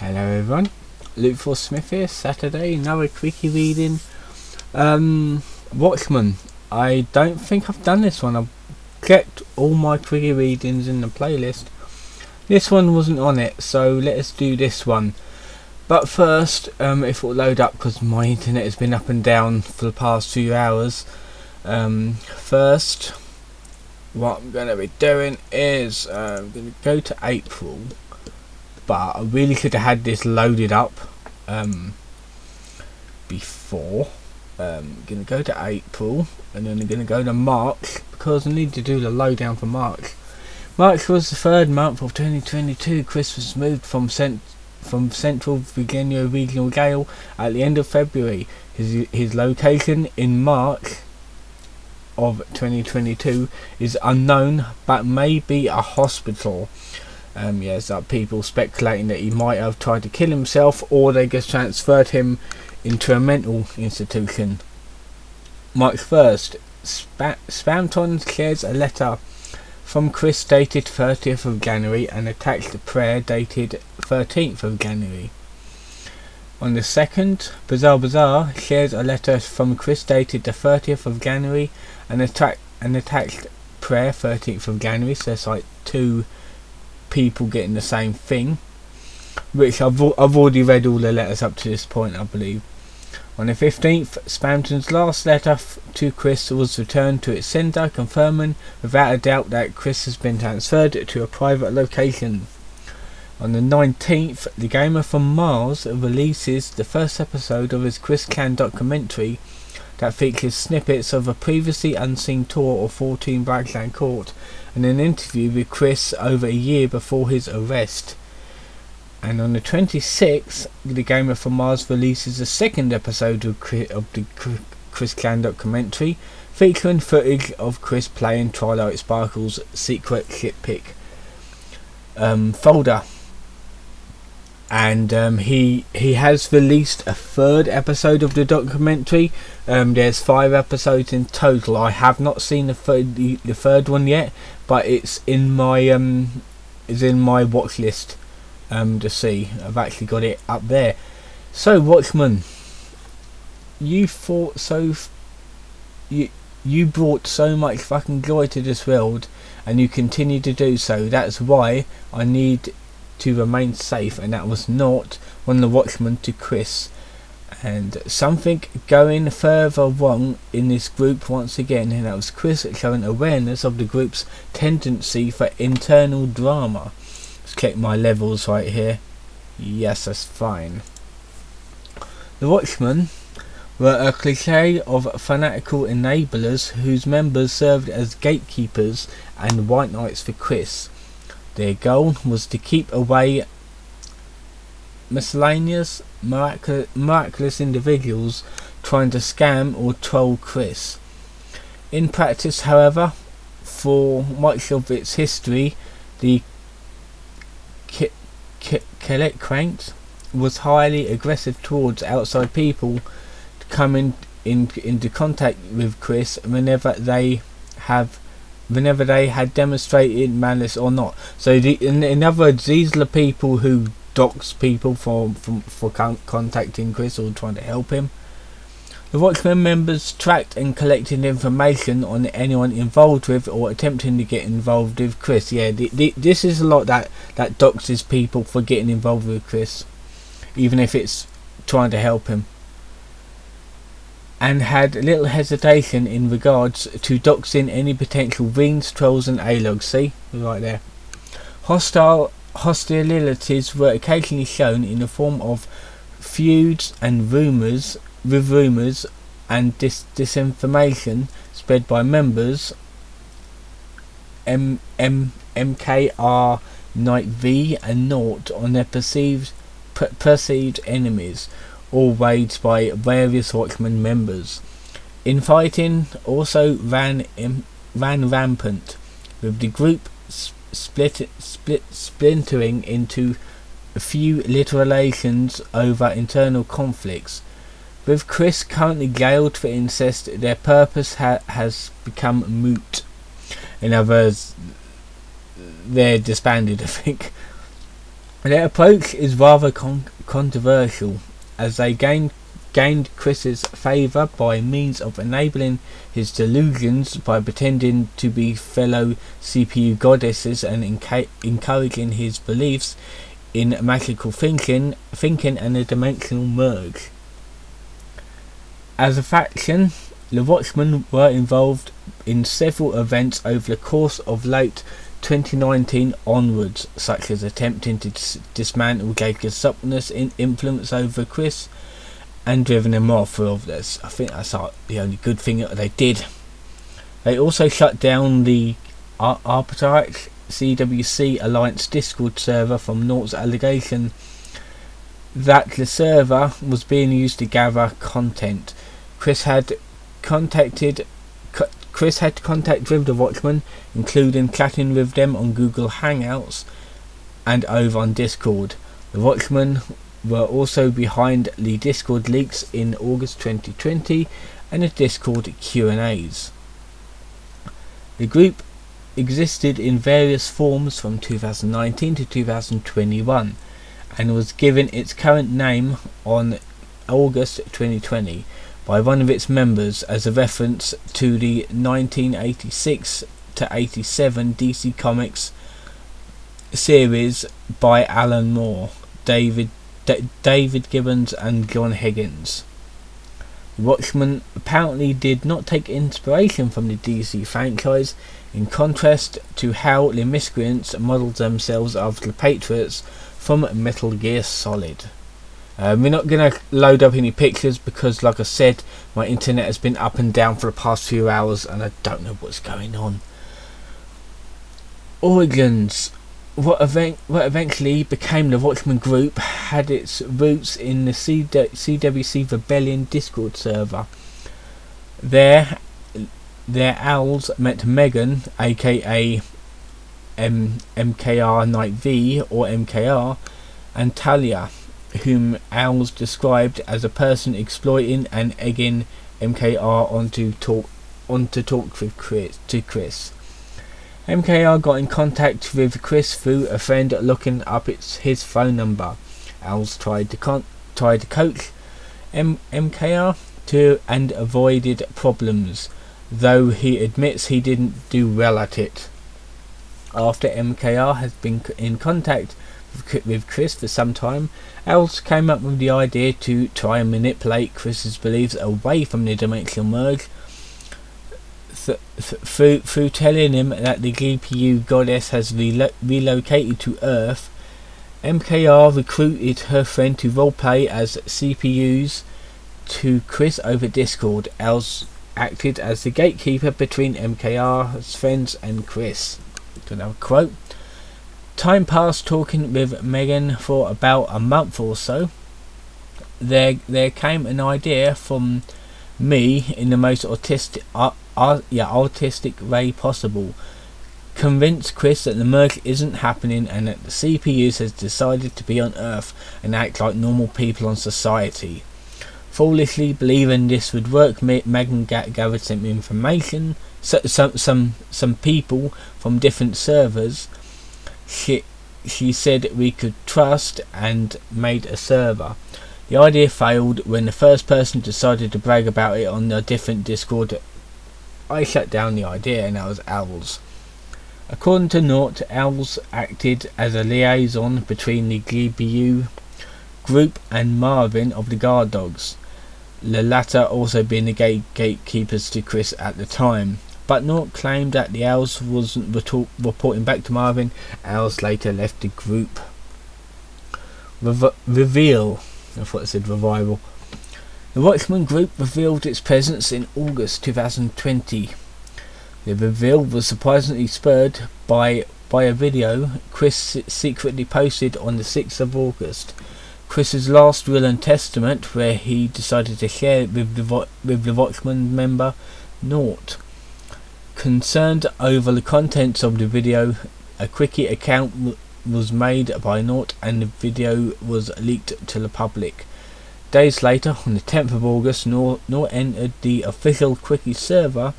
Hello everyone, Luke for Smith here. Saturday, another quickie reading. Watchmen. I don't think I've done this one. I've kept all my quickie readings in the playlist. This one wasn't on it, so let us do this one. But first, if it'll load up, because my internet has been up and down for the past few hours. First, what I'm going to be doing is I'm going to go to April. But I really should have had this loaded up before. I'm going to go to April and then I'm going to go to March because I need to do the lowdown for March. March was the third month of 2022. Chris was moved from Central Virginia Regional Jail at the end of February. His location in March of 2022 is unknown, but may be a hospital. There's people speculating that he might have tried to kill himself, or they just transferred him into a mental institution. March 1st, Spamton shares a letter from Chris dated 30th of January and attached a prayer dated 13th of January. On the 2nd, Bazaar shares a letter from Chris dated the 30th of January and attached prayer 13th of January, so it's like two people getting the same thing, which I've already read all the letters up to this point, I believe. On the 15th, Spamton's last letter to Chris was returned to its sender, confirming without a doubt that Chris has been transferred to a private location. On the 19th, the Gamer from Mars releases the first episode of his Chris Clan documentary that features snippets of a previously unseen tour of 14 Blackland Court and an interview with Chris over a year before his arrest. And on the 26th, the Gamer from Mars releases the second episode of the Chris Clan documentary, featuring footage of Chris playing Twilight Sparkle's secret ship pick folder. And he has released a third episode of the documentary. There's 5 episodes in total. I have not seen the third one yet, but it's in my watch list to see. I've actually got it up there. So Watchmen, you brought so much fucking joy to this world, and you continue to do so. That's why I need to remain safe, and that was not one of the Watchmen to Chris. And something going further wrong in this group once again, and that was Chris showing awareness of the group's tendency for internal drama. Let's check my levels right here. Yes, that's fine. The Watchmen were a cliché of fanatical enablers whose members served as gatekeepers and white knights for Chris. Their goal was to keep away miscellaneous, miraculous individuals trying to scam or troll Chris. In practice, however, for much of its history, the Cranks was highly aggressive towards outside people to come into contact with Chris whenever they had demonstrated malice or not. So in other words, these are the people who dox people for contacting Chris or trying to help him. The Watchmen members tracked and collected information on anyone involved with or attempting to get involved with Chris. This is a lot that doxes people for getting involved with Chris, even if it's trying to help him. And had little hesitation in regards to doxing any potential Veens, Trolls and A-logs. See? Right there. Hostilities were occasionally shown in the form of feuds and rumours and disinformation spread by members MKR, Knight V and Naught on their perceived enemies, all waged by various Watchmen members. Infighting also ran rampant, with the group splintering into a few little relations over internal conflicts. With Chris currently jailed for incest, their purpose has become moot. In other words, they're disbanded, I think. Their approach is rather controversial, as they gained Chris's favour by means of enabling his delusions by pretending to be fellow CPU goddesses and encouraging his beliefs in magical thinking and a dimensional merge. As a faction, the Watchmen were involved in several events over the course of late 2019 onwards, such as attempting to dismantle Jacob Supner's influence over Chris and driven him off for all of this. I think that's the only good thing that they did. They also shut down the Archetype CWC Alliance Discord server from Nort's allegation that the server was being used to gather content. Chris had contact with the Watchmen, including chatting with them on Google Hangouts and over on Discord. The Watchmen were also behind the Discord leaks in August 2020 and the Discord Q&As. The group existed in various forms from 2019 to 2021 and was given its current name on August 2020 by one of its members as a reference to the 1986 to 87 DC Comics series by Alan Moore, David Gibbons and John Higgins. The Watchmen apparently did not take inspiration from the DC franchise, in contrast to how the Miscreants modelled themselves after the Patriots from Metal Gear Solid. We're not going to load up any pictures because, like I said, my internet has been up and down for the past few hours and I don't know what's going on. Origins. What eventually became the Watchmen Group had its roots in the CWC Rebellion Discord server. Their owls met Megan, aka MKR Night V or MKR, and Talia, whom owls described as a person exploiting and egging MKR on to talk with Chris. MKR got in contact with Chris through a friend looking up his phone number. Owls tried to coach MKR and avoided problems, though he admits he didn't do well at it. After MKR has been in contact with Chris for some time, Owls came up with the idea to try and manipulate Chris's beliefs away from the dimensional merge through telling him that the GPU goddess has relocated to Earth. MKR recruited her friend to roleplay as CPUs to Chris over Discord. Owls acted as the gatekeeper between MKR's friends and Chris. Another quote. Time passed talking with Megan for about a month or so. There came an idea from me in the most artistic way possible. Convince Chris that the merge isn't happening and that the CPUs has decided to be on Earth and act like normal people on society. Foolishly believing this would work, Megan gathered some information, some people from different servers she said we could trust, and made a server. The idea failed when the first person decided to brag about it on a different Discord. I shut down the idea, and that was Owls. According to Nort, Owls acted as a liaison between the GBU group and Marvin of the Guard Dogs, the latter also being the gatekeepers to Chris at the time. But Nort claimed that the Owls wasn't reporting back to Marvin. Owls later left the group. Reveal. I thought it said revival. The Watchmen group revealed its presence in August 2020. The reveal was surprisingly spurred by a video Chris secretly posted on the 6th of August. Chris's last will and testament, where he decided to share it with the Watchmen member Nort. Concerned over the contents of the video, a quickie account was made by Nort and the video was leaked to the public. Days later, on the 10th of August, Nort entered the official quickie server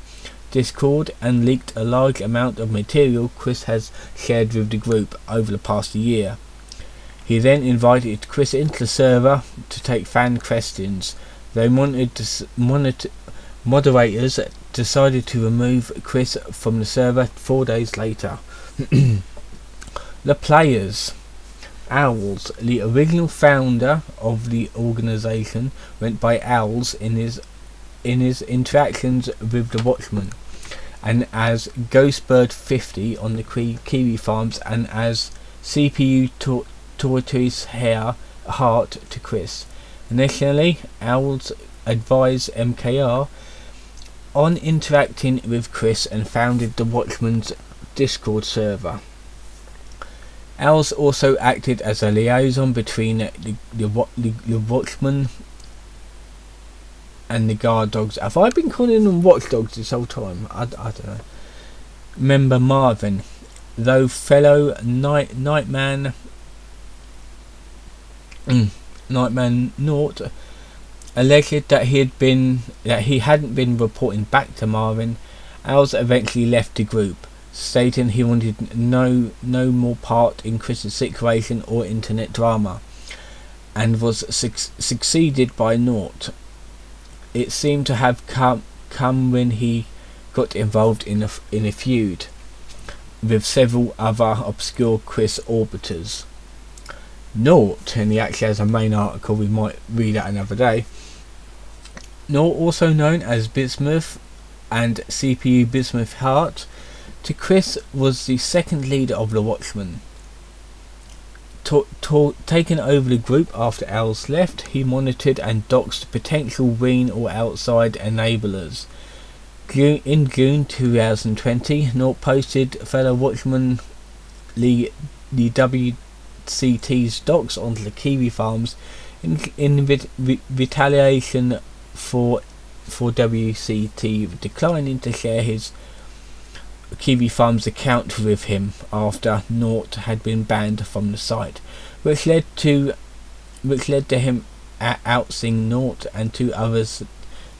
Discord and leaked a large amount of material Chris has shared with the group over the past year. He then invited Chris into the server to take fan questions. They moderators decided to remove Chris from the server 4 days later. The players. Owls. The original founder of the organisation went by Owls in his interactions with the Watchmen, and as Ghostbird 50 on the Kiwi farms, and as CPU Tortoise Heart to Chris. Initially, Owls advised MKR on interacting with Chris and founded the Watchmen's Discord server. Owls also acted as a liaison between the Watchmen and the guard dogs. Have I been calling them watchdogs this whole time? I don't know. Member Marvin, though fellow Nightman Nort alleged that he hadn't been reporting back to Marvin, Owls eventually left the group, stating he wanted no more part in Chris's situation or internet drama, and was succeeded by Nort. It seemed to have come when he got involved in a feud with several other obscure Chris orbiters. Nort, and he actually has a main article, we might read that another day. Nort, also known as Bismuth and CPU Bismuth Heart, to Chris was the second leader of the Watchmen. Taking over the group after Owls left, he monitored and doxed potential Ween or outside enablers. In June 2020, Nort posted fellow Watchman the WCT's docs onto the Kiwi farms in retaliation for WCT declining to share his Kiwi Farms account with him after Nort had been banned from the site, which led to him ousting Nort and two others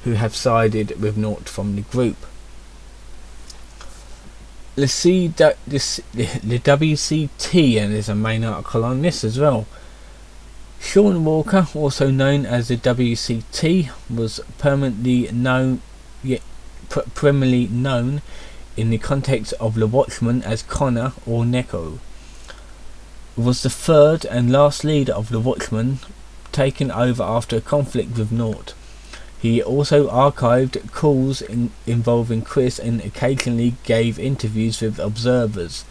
who have sided with Nort from the group. The WCT, and there's a main article on this as well. Sean Walker, also known as the WCT, was primarily known in the context of the Watchmen as Connor or Neko, was the third and last leader of the Watchmen, taken over after a conflict with Nort. He also archived calls involving Chris and occasionally gave interviews with observers.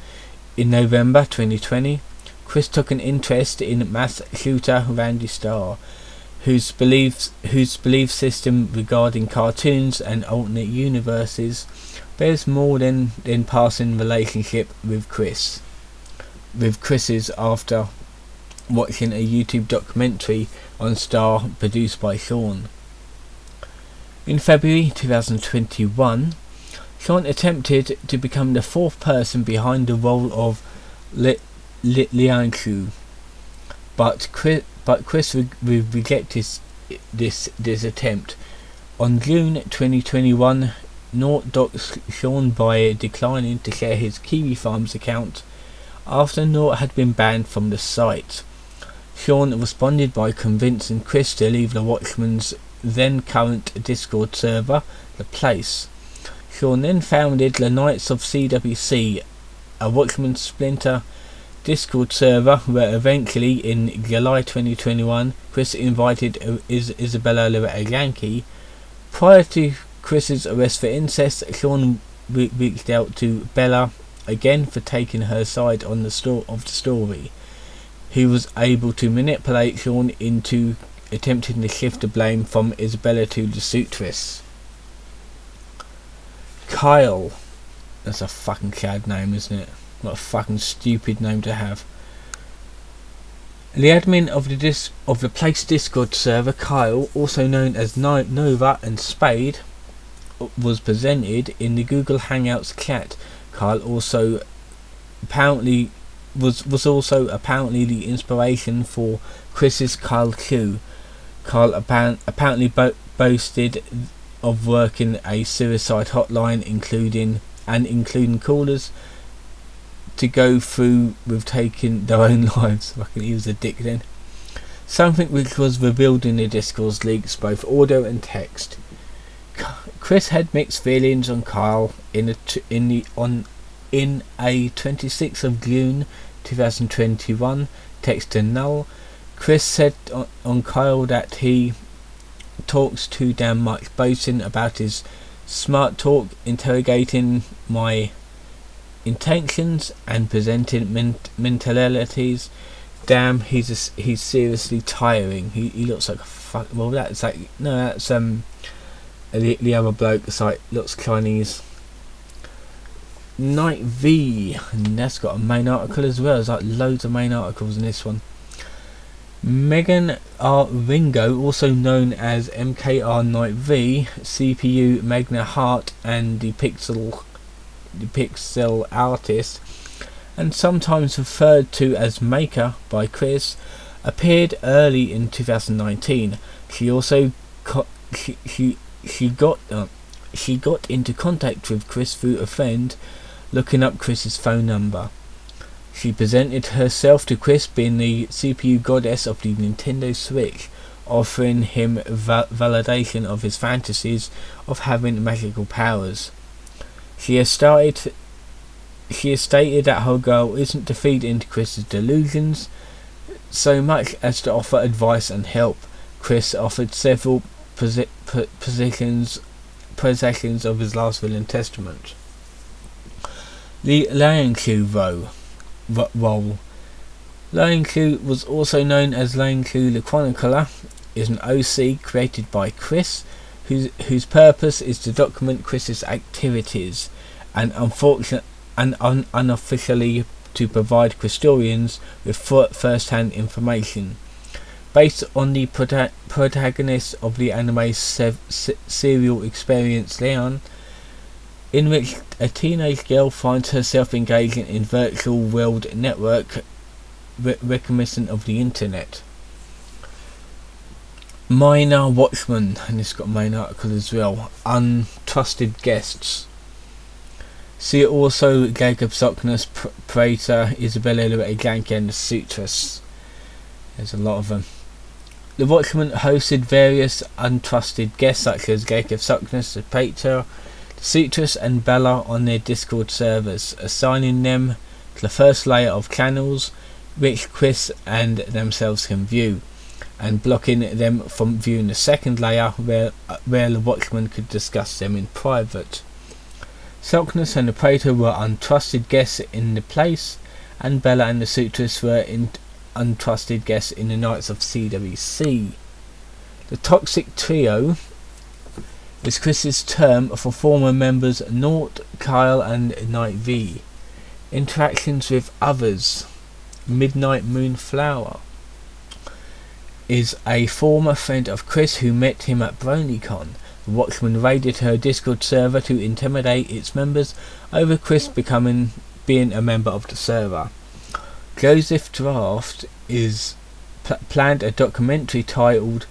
In November 2020, Chris took an interest in mass shooter Randy Starr, whose belief system regarding cartoons and alternate universes bears more than passing relationship with Chris's after watching a YouTube documentary on Starr produced by Sean. In February 2021, Sean attempted to become the fourth person behind the role of Liangshu, but Chris rejected this attempt. On June 2021, Nort doxed Sean by declining to share his Kiwi Farms account after Nort had been banned from the site. Sean responded by convincing Chris to leave the Watchmen's then current Discord server, The Place. Sean then founded the Knights of CWC, a Watchmen splinter Discord server, where eventually in July 2021 Chris invited Isabella Loretta Yankee. Prior to Chris's arrest for incest, Sean reached out to Bella again for taking her side on the story. He was able to manipulate Sean into attempting to shift the blame from Isabella to the suitress. Kyle. That's a fucking sad name, isn't it? What a fucking stupid name to have. The admin of the Place Discord server, Kyle, also known as Nova and Spade, was presented in the Google Hangouts chat. Kyle also apparently was also apparently the inspiration for Chris's Kyle Q. Kyle apparently boasted of working a suicide hotline, including callers to go through with taking their own lives. Fucking he was a dick then. Something which was revealed in the Discord leaks, both audio and text. Chris had mixed feelings on Kyle in a 26th of June 2021 text to Null. Chris said on Kyle that he talks too damn much, boasting about his smart talk, interrogating my intentions and presenting mentalities. Damn, he's seriously tiring. He looks like a fuck. Well, that's like no, that's the other bloke. It's like looks Chinese. Night V, and that's got a main article as well. There's like loads of main articles in this one. Megan R. Ringo, also known as MKR Night V, CPU Magna Hart, and the Pixel artist, and sometimes referred to as Maker by Chris, appeared early in 2019. She also she got into contact with Chris through a friend, looking up Chris's phone number. She presented herself to Chris, being the CPU goddess of the Nintendo Switch, offering him validation of his fantasies of having magical powers. She has stated that her goal isn't to feed into Chris's delusions so much as to offer advice and help. Chris offered several possessions of his last will and testament. The Lion Clue role. Lion Clue was also known as Lion Clue the Chronicler, is an OC created by Chris, whose purpose is to document Chris's activities and unofficially to provide Christorians with first-hand information. Based on the protagonist of the anime serial Experience Leon, in which a teenage girl finds herself engaging in virtual world network reminiscent of the internet. Minor Watchmen, and it's got a main article as well. Untrusted guests. See also Jacob Sockness, Prater, Isabella Janke, and the Sutress. There's a lot of them. The Watchmen hosted various untrusted guests such as Jacob Sockness, the Prater, the Sutress, and Bella on their Discord servers, assigning them to the first layer of channels which Chris and themselves can view, and blocking them from viewing the second layer where the Watchmen could discuss them in private. Sockness and the Praetor were untrusted guests in the place, and Bella and the Sutress were untrusted guests in the Knights of CWC. The Toxic Trio is Chris's term for former members Nort, Kyle, and Night V. Interactions with others. Midnight Moonflower is a former friend of Chris who met him at BronyCon. The Watchmen raided her Discord server to intimidate its members over Chris being a member of the server. Joseph Draft is planned a documentary titled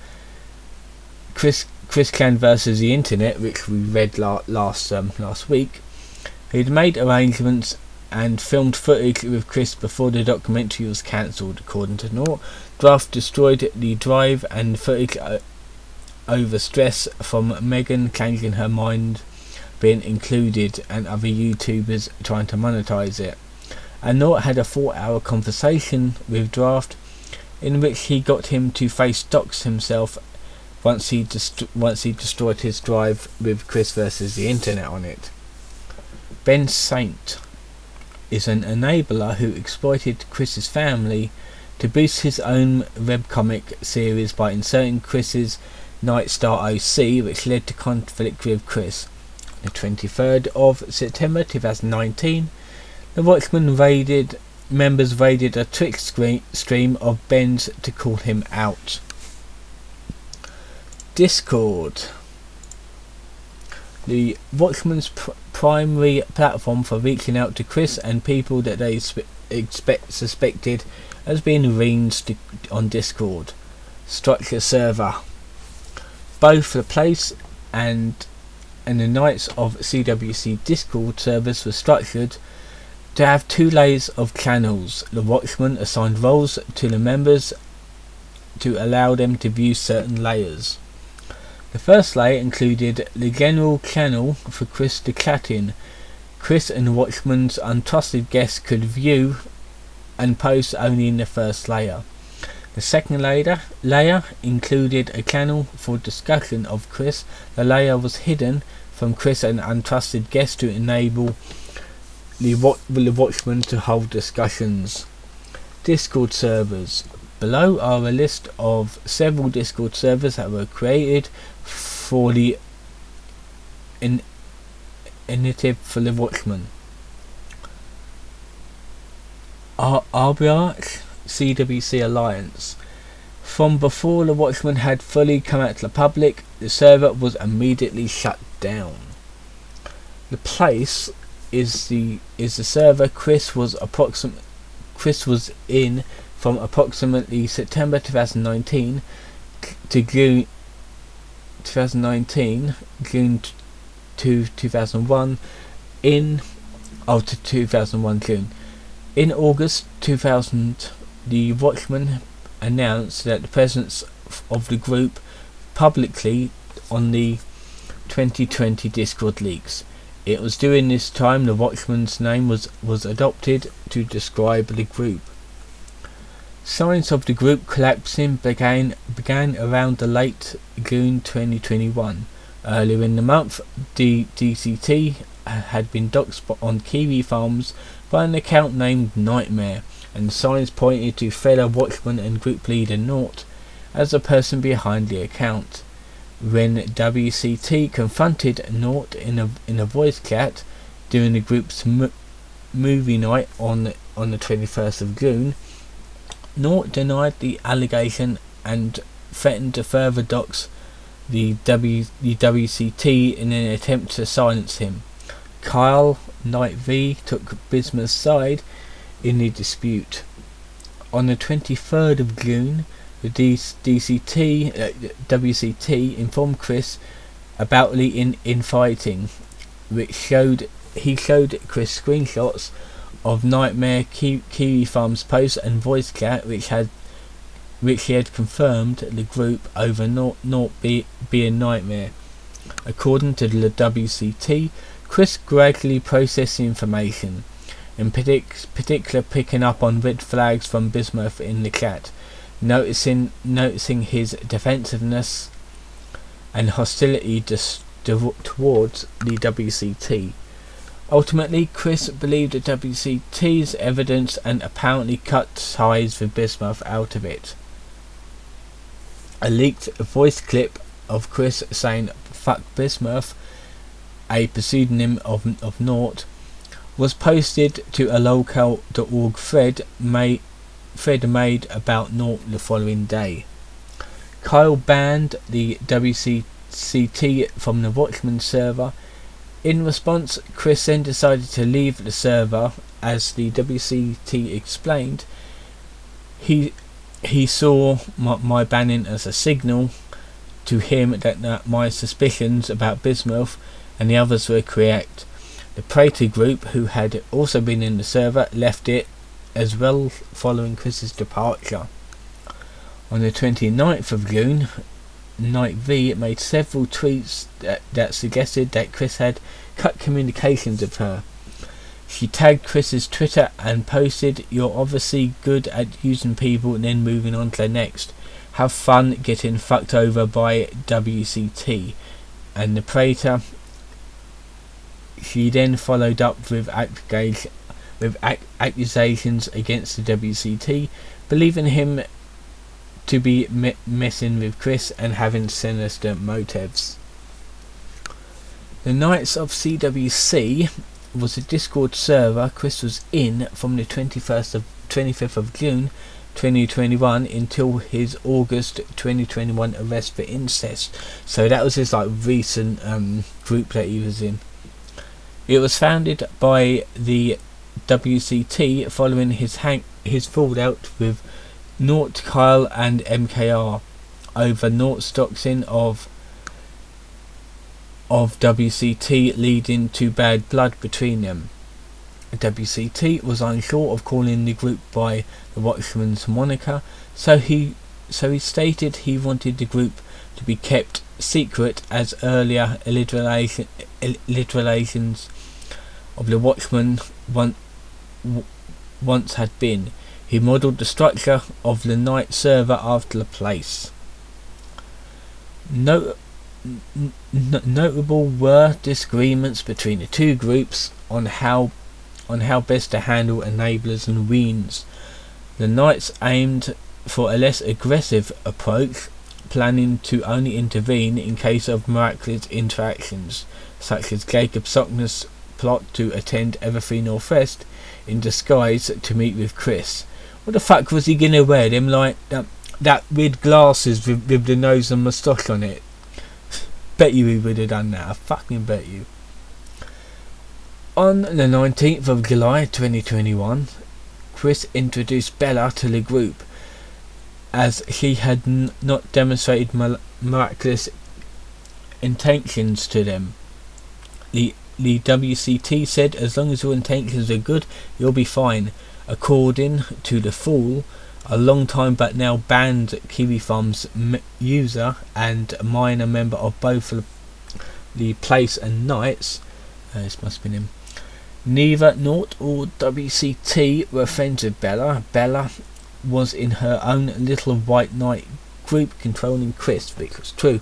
Chris Clan vs the Internet, which we read last week. He'd made arrangements and filmed footage with Chris before the documentary was cancelled, according to Nort. Draft destroyed the drive and footage over stress from Megan changing her mind being included and other YouTubers trying to monetize it. And Nort had a 4-hour conversation with Draft in which he got him to face dox himself once he destroyed his drive with Chris vs the Internet on it. Ben Saint is an enabler who exploited Chris's family to boost his own webcomic series by inserting Chris's Nightstar OC, which led to conflict with Chris. On the 23rd of September 2019, the Watchmen members raided a Twitch stream of Ben's to call him out. Discord. The Watchmen's primary platform for reaching out to Chris and people that they suspected as being ranged on Discord. Structure server. Both the place and the Knights of CWC Discord servers were structured to have 2 layers of channels. The Watchmen assigned roles to the members to allow them to view certain layers. The first layer included the general channel for Chris to chat in. Chris and the Watchmen's untrusted guests could view and post only in the first layer. The second layer included a channel for discussion of Chris. The layer was hidden from Chris and untrusted guests to enable the Watchmen to hold discussions. Discord servers. Below are a list of several Discord servers that were created for the initiative for the Watchmen. Arbiarch CWC Alliance. From before the Watchmen had fully come out to the public, the server was immediately shut down. The place is the server Chris was in from approximately September 2019 to June 2001 to 2001 June. In August 2000, the Watchmen announced that the presence of the group publicly on the 2020 Discord leaks. It was during this time the Watchmen's name was adopted to describe the group. Signs of the group collapsing began around the late June 2021. Earlier in the month, DCT had been doxed on Kiwi Farms by an account named Nightmare, and signs pointed to fellow Watchman and group leader Nort as the person behind the account. When WCT confronted Nort in a voice chat during the group's movie night on the 21st of June, Nort denied the allegation and threatened to further dox the WCT in an attempt to silence him. Kyle Knight V took Bismar's side in the dispute. On the 23rd of June, the WCT informed Chris about the infighting, which showed Chris screenshots of Nightmare Kiwi Farms post and voice chat, which he had confirmed the group over not being Nightmare. According to the WCT, Chris gradually processed the information, in particular picking up on red flags from Bismuth in the chat, noticing his defensiveness and hostility towards the WCT. Ultimately, Chris believed the WCT's evidence and apparently cut ties with Bismuth out of it. A leaked voice clip of Chris saying "fuck Bismuth," a pseudonym of Nort, was posted to a local.org thread made about Nort the following day. Kyle banned the WCT from the Watchmen server. In response, Chris then decided to leave the server. As the WCT explained, he saw my banning as a signal to him that my suspicions about Bismuth and the others were correct. The Prater group, who had also been in the server, left it as well following Chris's departure. On the 29th of June, Night V made several tweets that suggested that Chris had cut communications with her. She tagged Chris's Twitter and posted, "You're obviously good at using people and then moving on to the next. Have fun getting fucked over by WCT." And the Prater. She then followed up with accusations against the WCT, believing him to be messing with Chris and having sinister motives. The Knights of CWC was a Discord server Chris was in from the 25th of June 2021 until his August 2021 arrest for incest. So that was his recent group that he was in. It was founded by the WCT following his fallout with Nort, Kyle and MKR over Nort's doxing of WCT, leading to bad blood between them. WCT was unsure of calling the group by the Watchmen's moniker, so he stated he wanted the group to be kept secret, as earlier alliterations of the Watchmen once had been. He modelled the structure of the night server after the place. Notable were disagreements between the two groups on how best to handle enablers and weans. The Knights aimed for a less aggressive approach, planning to only intervene in case of miraculous interactions, such as Jacob Sockner's plot to attend Everfree Northwest in disguise to meet with Chris. What the fuck was he gonna wear? Them like that weird glasses with the nose and moustache on it. Bet you he would have done that. I fucking bet you. On the 19th of July 2021, Chris introduced Bella to the group, as she had not demonstrated miraculous intentions to them. The WCT said, as long as your intentions are good, you'll be fine. According to the Fool, a long time but now banned Kiwi Farms user and a minor member of both the Place and Knights, this must have been him, neither Nort or WCT were friends with Bella. Bella was in her own little White Knight group controlling Chris, which was true.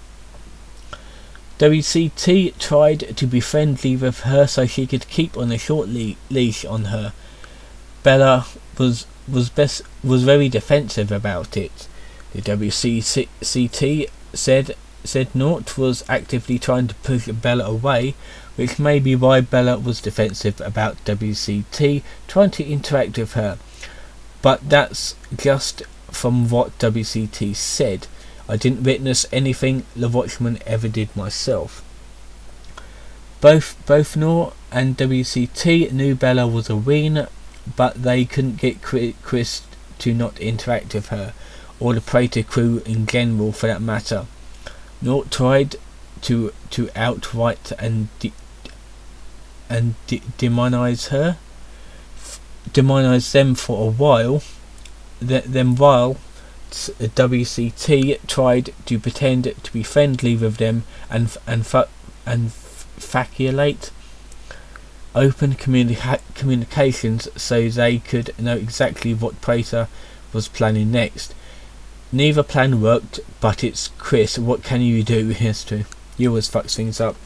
WCT tried to be friendly with her so she could keep on a short leash on her. Bella was very defensive about it. The WCT said Nort was actively trying to push Bella away, which may be why Bella was defensive about WCT trying to interact with her. But that's just from what WCT said. I didn't witness anything the Watchmen ever did myself. Both Nort and WCT knew Bella was a ween, but they couldn't get Chris to not interact with her, or the Praetor crew in general for that matter. Nort tried to outright and demonize them for a while. Then while WCT tried to pretend to be friendly with them and faculate open communications so they could know exactly what Praetor was planning next. Neither plan worked, but it's Chris. What can you do? Here's true. He always fucks things up.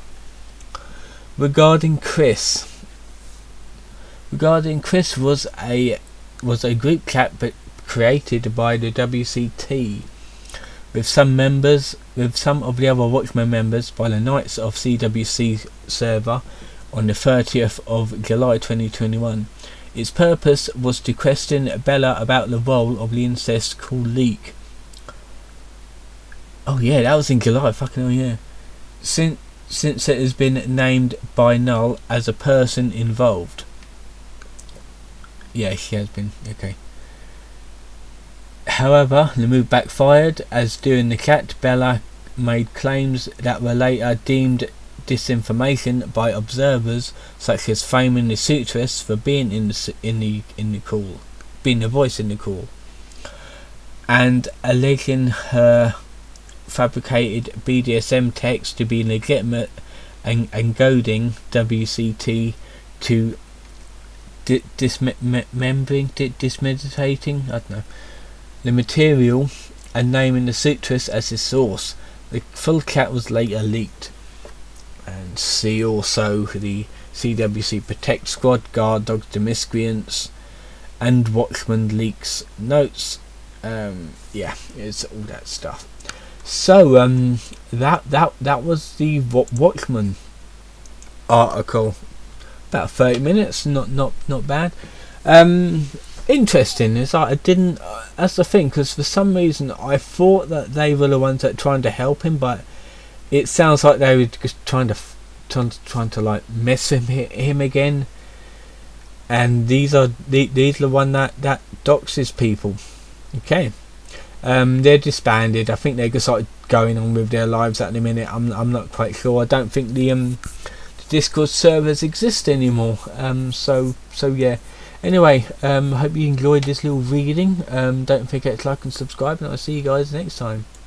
Regarding Chris was a group chat but created by the WCT with some of the other Watchmen members by the Knights of CWC server on the 30th of July 2021. Its purpose was to question Bella about the role of the incest called Leak. Oh yeah, that was in July, fucking hell yeah. Since it has been named by Null as a person involved. Yeah, she has been, okay. However, the move backfired, as during the chat, Bella made claims that were later deemed disinformation by observers, such as framing the suitress for being in the call, being the voice in the call, and alleging her fabricated BDSM text to be legitimate and goading WCT to dismeditating, I don't know, the material and naming the suitress as his source. The full chat was later leaked. And see also the CWC Protect Squad, Guard Dogs to Miscreants, and Watchmen leaks notes. Yeah, it's all that stuff. So that was the Watchmen article. About 30 minutes, not bad. Interesting is I didn't. That's the thing, because for some reason I thought that they were the ones that were trying to help him, but it sounds like they were just trying to like mess him again. And these are the one that doxes people. Okay, they're disbanded. I think they're just like going on with their lives at the minute. I'm not quite sure. I don't think the Discord servers exist anymore. So yeah. Anyway, hope you enjoyed this little reading. Don't forget to like and subscribe, and I'll see you guys next time.